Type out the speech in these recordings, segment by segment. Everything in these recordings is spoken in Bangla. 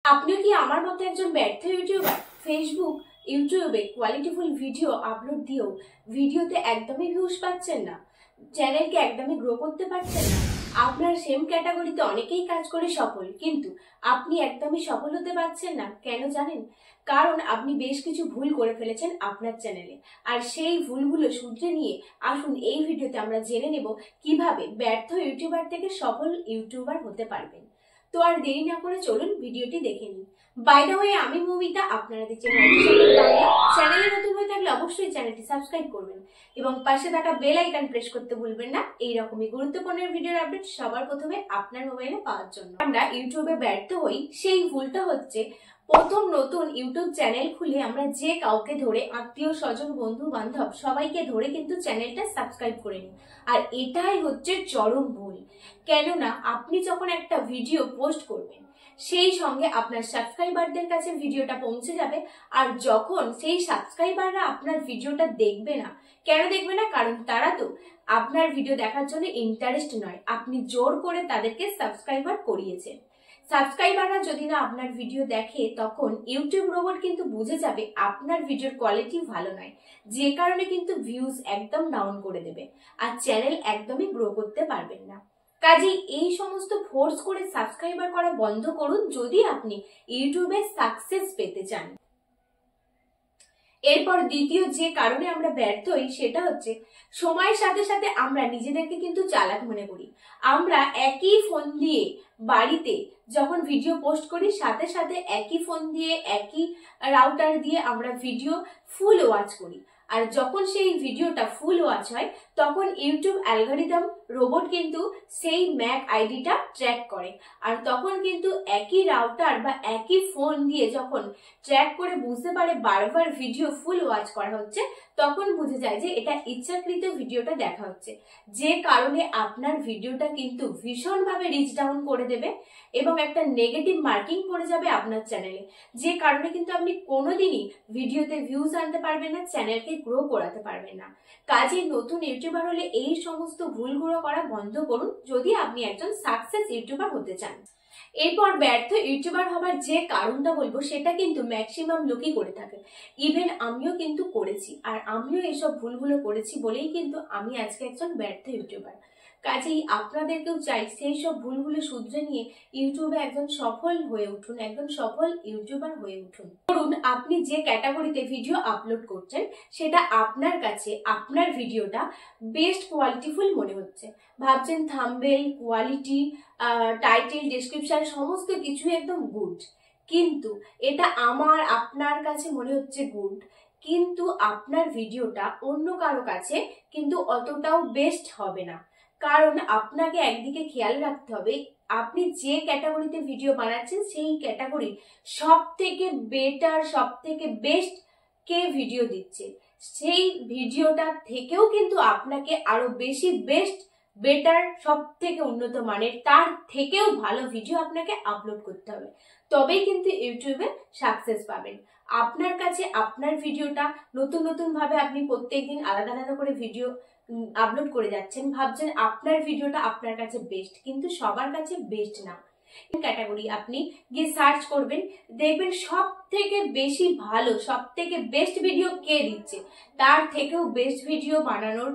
আপনিও কি আমার মতো একজন ব্যর্থ ইউটিউবার? ফেসবুক, ইউটিউবে কোয়ালিটিফুল ভিডিও আপলোড দিয়েও ভিডিওতে একদমই ভিউজ পাচ্ছেন না, চ্যানেলকে একদমই গ্রো করতে পারছেন না। আপনার সেম ক্যাটাগরিতে অনেকেই কাজ করে সফল, কিন্তু আপনি একদমই সফল হতে পারছেন না। কেন জানেন? কারণ আপনি বেশ কিছু ভুল করে ফেলেছেন আপনার চ্যানেলে। আর সেই ভুলগুলো শুধরে নিয়ে আসুন এই ভিডিওতে আমরা জেনে নেব কিভাবে ব্যর্থ ইউটিউবার থেকে সফল ইউটিউবার হতে পারবেন। তো আর দেরি না করে চলুন ভিডিওটি দেখে নিন। বাই দ্য ওয়ে, আমি মৌমিতা, আপনারা দেখছেন চ্যানেলে নতুন হয়ে থাকলে অবশ্যই চ্যানেলটি সাবস্ক্রাইব করবেন এবং পাশে থাকা বেল আইকন প্রেস করতে ভুলবেন না এইরকমই গুরুত্বপূর্ণ ভিডিওর আপডেট সবার প্রথমে আপনার মোবাইলে পাওয়ার জন্য। আমরা ইউটিউবে ব্যর্থ হই, সেই ভুলটা হচ্ছে প্রথম নতুন ইউটিউব চ্যানেল খুলে আমরা যে কাউকে ধরে, আত্মীয় স্বজন বন্ধু বান্ধব সবাইকে ধরে কিন্তু চ্যানেলটা সাবস্ক্রাইব করে নিই। আর এটাই হচ্ছে চরম ভুল। কেননা আপনি যখন একটা ভিডিও পোস্ট করবেন সেই সঙ্গে আপনার সাবস্ক্রাইবারদের কাছে ভিডিওটা পৌঁছে যাবে, আর যখন সেই সাবস্ক্রাইবাররা আপনার ভিডিওটা দেখবে না, কেন দেখবে না? কারণ তারা তো আপনার ভিডিও দেখার জন্য ইন্টারেস্ট নয়, আপনি জোর করে তাদেরকে সাবস্ক্রাইবার করিয়েছেন। সাবস্ক্রাইবাররা যদি না আপনার ভিডিও দেখে, তখন ইউটিউব রোবট কিন্তু বুঝে যাবে আপনার ভিডিওর কোয়ালিটি ভালো নয়, যে কারণে কিন্তু ভিউজ একদম ডাউন করে দেবে আর চ্যানেল একদমই গ্রো করতে পারবেন না। কাজেই এই সমস্ত ফোর্স করে সাবস্ক্রাইবার করা বন্ধ করুন যদি আপনি ইউটিউবে সাকসেস পেতে চান। এরপর দ্বিতীয় যে কারণে আমরা ব্যর্থ হই সেটা হচ্ছে সময়ের সাথে সাথে আমরা নিজেদেরকে কিন্তু চালাক মনে করি। আমরা একই ফোন দিয়ে বাড়িতে যখন ভিডিও পোস্ট করি, সাথে সাথে একই ফোন দিয়ে একই রাউটার দিয়ে আমরা ভিডিও ফুল ওয়াচ করি। আর যখন সেই ভিডিওটা ফুল ওয়াচ হয়, তখন ইউটিউব অ্যালগরিদম রোবট কিন্তু সেই ম্যাক আইডিটা ট্র্যাক করে। আর তখন কিন্তু একই রাউটার বা একই ফোন দিয়ে যখন ট্র্যাক করে বুঝতে পারে বারবার ভিডিও ফুল ওয়াচ করা হচ্ছে, তখন বুঝে যায় যে এটা ইচ্ছাকৃত ভিডিওটা দেখা হচ্ছে, যে কারণে আপনার ভিডিওটা কিন্তু ভীষণভাবে রিচ ডাউন করে দেবে এবং একটা নেগেটিভ মার্কিং পড়ে যাবে আপনার চ্যানেলে, যে কারণে কিন্তু আপনি কোনোদিনই ভিডিওতে ভিউজ আনতে পারবেন না, চ্যানেলকে গ্রো করাতে পারবেন না। কাজে নতুন ইউটিউবার হলে এই সমস্ত ভুলগুলো করা বন্ধ করুন যদি আপনি একজন সাকসেস ইউটিউবার হতে চান। এরপর ব্যর্থ ইউটিউবার হবার যে কারণটা বলবো সেটা কিন্তু ম্যাক্সিমাম লোকই করে থাকে, ইভেন আমিও কিন্তু করেছি। আর আমিও এইসব ভুলগুলো করেছি বলেই কিন্তু আমি আজকে একজন ব্যর্থ ইউটিউবার। কাজেই আপনাদেরকেও চাই সেই সব ভুলগুলো শুধরে নিয়ে ইউটিউবে একজন সফল হয়ে উঠুন, একজন সফল ইউটিউবার হয়ে উঠুন। ধরুন আপনি যে ক্যাটাগরিতে ভিডিও আপলোড করছেন সেটা আপনার কাছে আপনার ভিডিওটা বেস্ট কোয়ালিটিফুল মনে হচ্ছে, ভাবছেন থাম্বনেল, কোয়ালিটি, টাইটেল, ডেসক্রিপশন সমস্ত কিছু একদম গুড, কিন্তু এটা আমার আপনার কাছে মনে হচ্ছে গুড, কিন্তু আপনার ভিডিওটা অন্য কারো কাছে কিন্তু অতটাও বেস্ট হবে না। কারণ আপনাকে একদিকে খেয়াল রাখতে হবে, আপনি যে ক্যাটাগরিতে ভিডিও বানাচ্ছেন সেই ক্যাটাগরির সব থেকে বেটার, সব থেকে বেস্ট কে ভিডিও দিচ্ছে, সেই ভিডিওটা থেকেও কিন্তু আপনাকে আরো বেশি বেস্ট, বেটার, সব থেকে উন্নত মানের, তার থেকেও ভালো ভিডিও আপনাকে আপলোড করতে হবে, তবেই কিন্তু ইউটিউবে সাকসেস পাবেন। আপনার কাছে আপনার ভিডিওটা নতুন নতুন ভাবে আপনি প্রত্যেকদিন আলাদা আলাদা করে ভিডিও আপলোড করে যাচ্ছেন, ভাবছেন আপনার ভিডিওটা আপনার কাছে বেস্ট, কিন্তু সবার কাছে বেস্ট না। ক্যাটাগরি আপনি গিয়ে সার্চ করবেন, দেখবেন সব থেকে বেশি ভালো, সব থেকে বেস্ট ভিডিও কে দিচ্ছে, তার থেকেও বেস্ট ভিডিও বানানোর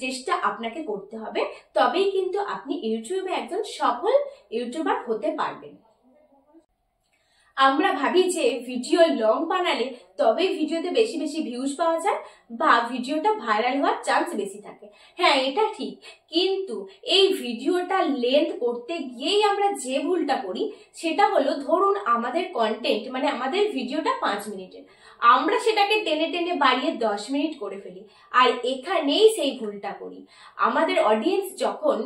চেষ্টা আপনাকে করতে হবে, তবেই কিন্তু আপনি ইউটিউবে একজন সফল ইউটিউবার হতে পারবেন। আমরা ভাবি যে ভিডিও লং বানালে তবেই ভিডিওতে বেশি বেশি ভিউজ পাওয়া যায় বা ভিডিওটা ভাইরাল হওয়ার চান্স বেশি থাকে। হ্যাঁ, এটা ঠিক, কিন্তু এই ভিডিওটা লেন্থ করতে গিয়েই আমরা যে ভুলটা করি সেটা হলো, ধরুন আমাদের কন্টেন্ট মানে আমাদের ভিডিওটা 5 মিনিটের, আমরা সেটাকে টেনে টেনে বাড়িয়ে 10 মিনিট করে ফেলি। আর এখানেই সেই ভুলটা করি, আমাদের অডিয়েন্স যখন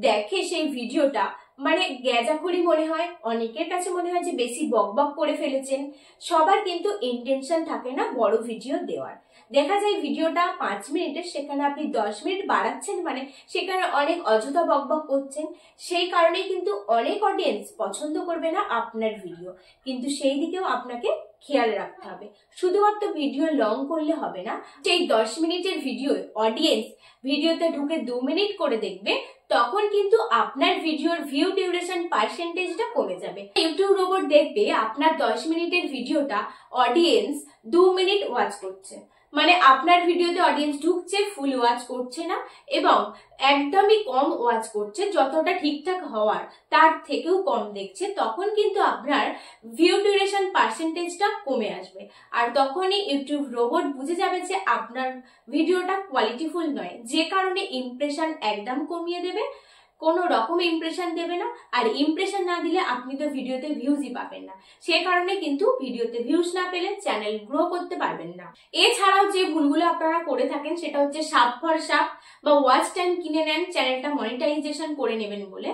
দেখে সেই ভিডিওটা মানে গ্যাজাখুরি মনে হয়, অনেকের কাছে মনে হয় যে বেশি বকবক করে ফেলেছেন। সবার কিন্তু ইন্টেনশন থাকে না বড় ভিডিও দেওয়ার। দেখা যায় ভিডিওটা 5 মিনিটের, সেখানে আপনি 10 মিনিট বাড়াচ্ছেন, মানে সেখানে অনেক অযথা বকবক করছেন। সেই কারণেই কিন্তু অনেক অডিয়েন্স পছন্দ করবে না আপনার ভিডিও, কিন্তু সেই দিকেও আপনাকে খেয়াল রাখতে হবে। শুধুমাত্র ভিডিও লং করলে হবে না। সেই 10 মিনিটের ভিডিও অডিয়েন্স ভিডিওতে ঢুকে 2 মিনিট করে দেখবে, তখন কিন্তু আপনার ভিডিওর ভিউ ডিউরেশন পার্সেন্টেজটা কমে যাবে। ইউটিউব রোবট দেখবে আপনার 10 মিনিটের ভিডিওটা অডিয়েন্স 2 মিনিট ওয়াচ করছে, মানে আপনার ভিডিওতে অডিয়েন্স ঢুকছে, ফুল ওয়াচ করছে না এবং একদমই কম ওয়াচ করছে, যতটা ঠিকঠাক হওয়ার তার থেকেও কম দেখছে। তখন কিন্তু আপনার ভিউ ডিউরেশন পার্সেন্টেজটা কমে আসবে, আর তখনই ইউটিউব রোবট বুঝে যাবে যে আপনার ভিডিওটা কোয়ালিটিফুল নয়, যে কারণে ইমপ্রেশন একদম কমিয়ে দেবে, কোনো রকম ইমপ্রেশন দেবে না। আর ইমপ্রেশন না দিলে আপনি তো ভিডিওতে ভিউজই পাবেন না, সে কারণে কিন্তু ভিডিওতে ভিউজ না পেলে চ্যানেল গ্রো করতে পারবেন না। এছাড়াও যে ভুলগুলো আপনারা করে থাকেন সেটা হচ্ছে সাব ফর সাব বা ওয়াচ টাইম কিনে নেন চ্যানেলটা মনিটাইজেশন করে নেবেন বলে।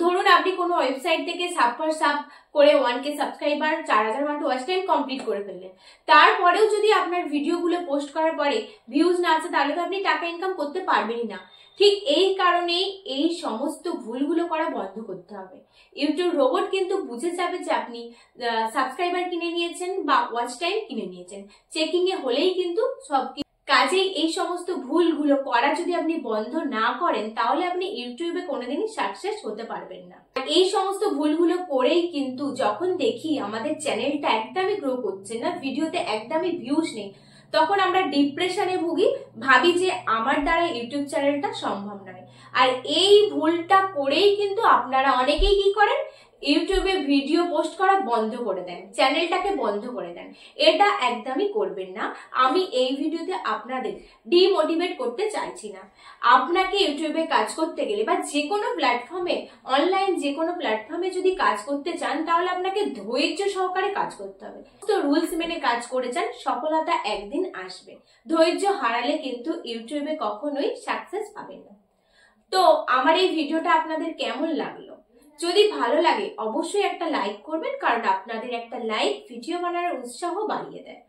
ধরুন আপনি কোনো ওয়েবসাইট থেকে সাব ফর সাব করে 1K সাবস্ক্রাইবার 4000 ঘন্টা ওয়াচ টাইম কমপ্লিট করে ফেললেন, তারপরেও যদি আপনার ভিডিওগুলো পোস্ট করার পরে ভিউজ না আসে, তাহলে তো আপনি টাকা ইনকাম করতে পারবেনই না। ঠিক এই কারণেই এই সমস্ত ভুলগুলো করা বন্ধ করতে হবে। ইউটিউব রোবট কিন্তু বুঝে যাবে যে আপনি সাবস্ক্রাইবার কিনে নিয়েছেন বা ওয়াচ টাইম কিনে নিয়েছেন, চেকিং এ হলেই কিন্তু সব কাজেই এই সমস্ত ভুলগুলো করা যদি আপনি বন্ধ না করেন, তাহলে আপনি ইউটিউবে কোনোদিনই সাকসেস হতে পারবেন না। এই সমস্ত ভুলগুলো করেই কিন্তু যখন দেখি আমাদের চ্যানেলটা একদমই গ্রো করছে না, ভিডিওতে একদমই ভিউজ নেই, তখন আমরা ডিপ্রেশনে ভুগি, ভাবি যে আমার দ্বারা ইউটিউব চ্যানেলটা সম্ভব নয়। আর এই ভুলটা করেই কিন্তু আপনারা অনেকেই কি করেন, ইউটিউবে ভিডিও পোস্ট করা বন্ধ করে দেন, চ্যানেলটাকে বন্ধ করে দেন। এটা একদমই করবেন না। আমি এই ভিডিওতে আপনাদের ডিমোটিভেট করতে চাইছি না। আপনাকে ইউটিউবে কাজ করতে গেলে বা যে কোনো প্ল্যাটফর্মে, অনলাইন যে কোনো প্ল্যাটফর্মে যদি কাজ করতে চান, তাহলে আপনাকে ধৈর্য সহকারে কাজ করতে হবে। তো রুলস মেনে কাজ করে যান, সফলতা একদিন আসবে। ধৈর্য হারালে কিন্তু ইউটিউবে কখনোই সাকসেস পাবেন না। তো আমার এই ভিডিওটা আপনাদের কেমন লাগলো? যদি ভালো লাগে অবশ্যই একটা লাইক করবেন, কারণ আপনাদের একটা লাইক ভিডিও বানানোর উৎসাহ বাড়িয়ে দেয়।